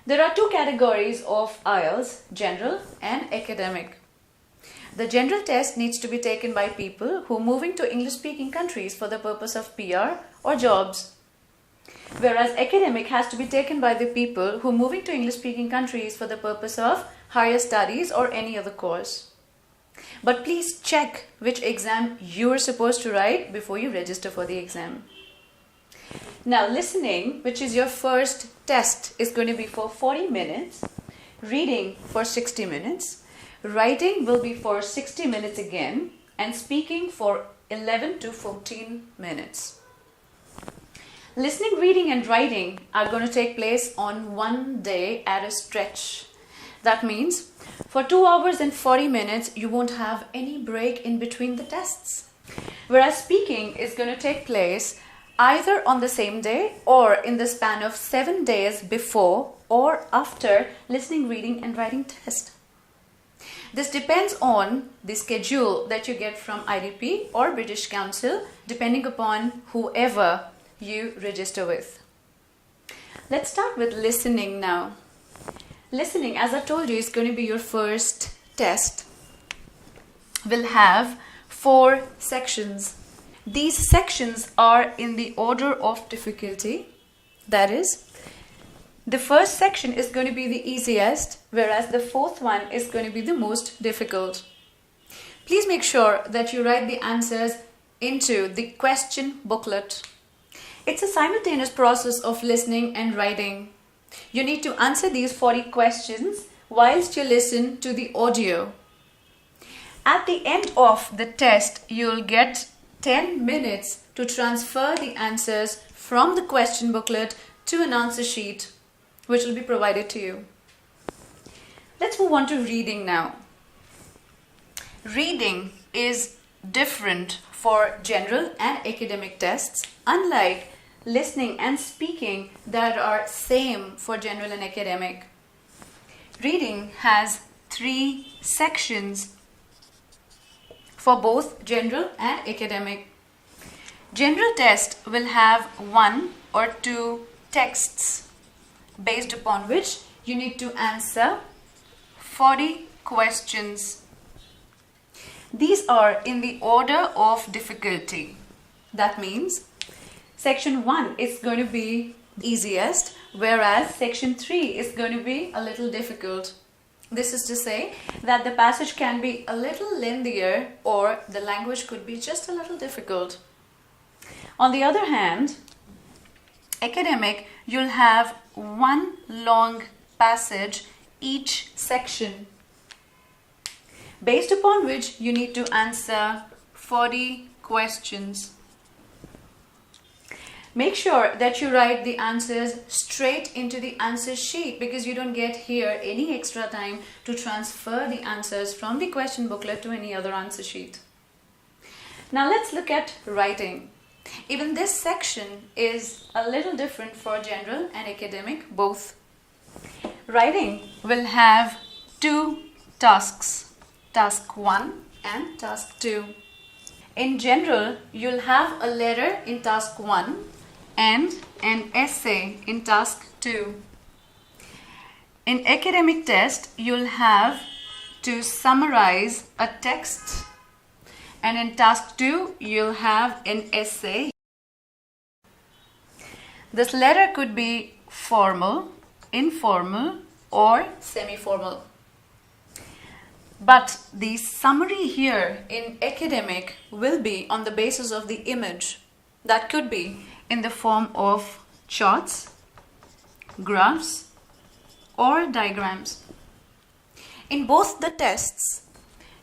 There are two categories of IELTS, general and academic. The general test needs to be taken by people who are moving to English-speaking countries for the purpose of PR or jobs. Whereas academic has to be taken by the people who are moving to English-speaking countries for the purpose of higher studies or any other course. But please check which exam you are supposed to write before you register for the exam. Now listening, which is your first test, is going to be for 40 minutes, reading for 60 minutes, writing will be for 60 minutes again, and speaking for 11 to 14 minutes. Listening, reading and writing are going to take place on one day at a stretch. That means for 2 hours and 40 minutes you won't have any break in between the tests. Whereas speaking is going to take place either on the same day or in the span of 7 days before or after listening, reading and writing test. This depends on the schedule that you get from IDP or British Council, depending upon whoever you register with. Let's start with listening now. Listening, as I told you, is going to be your first test. Will have 4 sections. These sections are in the order of difficulty. That is, the first section is going to be the easiest, whereas the fourth one is going to be the most difficult. Please make sure that you write the answers into the question booklet. It's a simultaneous process of listening and writing. You need to answer these 40 questions whilst you listen to the audio. At the end of the test, you'll get 10 minutes to transfer the answers from the question booklet to an answer sheet, which will be provided to you. Let's move on to reading now. Reading is different for general and academic tests, unlike listening and speaking that are same for general and academic. Reading has 3 sections for both general and academic. General test will have 1 or 2 texts based upon which you need to answer 40 questions. These are in the order of difficulty. That means section 1 is going to be easiest, whereas section 3 is going to be a little difficult. This is to say that the passage can be a little lengthier or the language could be just a little difficult. On the other hand, academic, you'll have 1 long passage each section, based upon which you need to answer 40 questions. Make sure that you write the answers straight into the answer sheet, because you don't get here any extra time to transfer the answers from the question booklet to any other answer sheet. Now let's look at writing. Even this section is a little different for general and academic both. Writing will have 2 tasks, task 1 and task 2. In general, you'll have a letter in task 1 and an essay in task 2. In academic test, you'll have to summarize a text, and in task 2, you'll have an essay. This letter could be formal, informal, or semi-formal. But the summary here in academic will be on the basis of the image. That could be in the form of charts, graphs, or diagrams. In both the tests,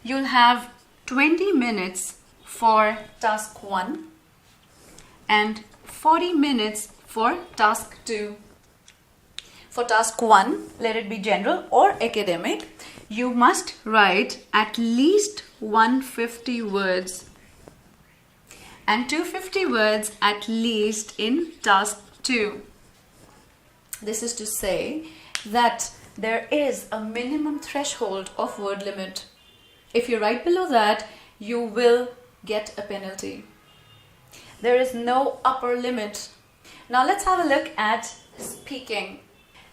you'll have 20 minutes for task 1 and 40 minutes for task 2. For task 1, let it be general or academic, you must write at least 150 words and 250 words at least in task 2. This is to say that there is a minimum threshold of word limit. If you write below that, you will get a penalty. There is no upper limit. Now let's have a look at speaking.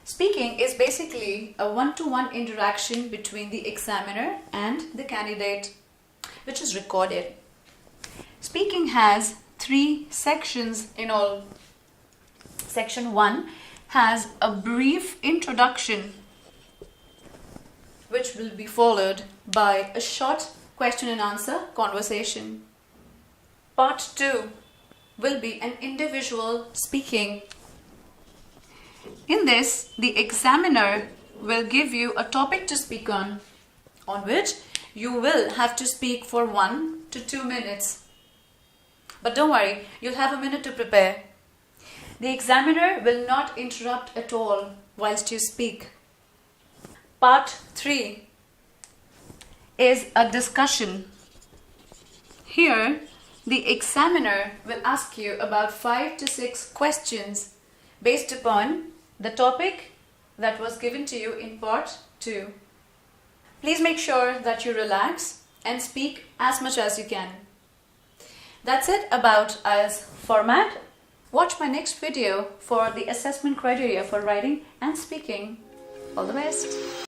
Speaking is basically a one-to-one interaction between the examiner and the candidate, which is recorded. Speaking has 3 sections in all. Section 1 has a brief introduction, which will be followed by a short question and answer conversation. Part 2 will be an individual speaking. In this, the examiner will give you a topic to speak on which you will have to speak for 1 to 2 minutes. But don't worry, you'll have a minute to prepare. The examiner will not interrupt at all whilst you speak. Part 3 is a discussion. Here, the examiner will ask you about 5 to 6 questions based upon the topic that was given to you in part 2. Please make sure that you relax and speak as much as you can. That's it about IELTS format. Watch my next video for the assessment criteria for writing and speaking. All the best.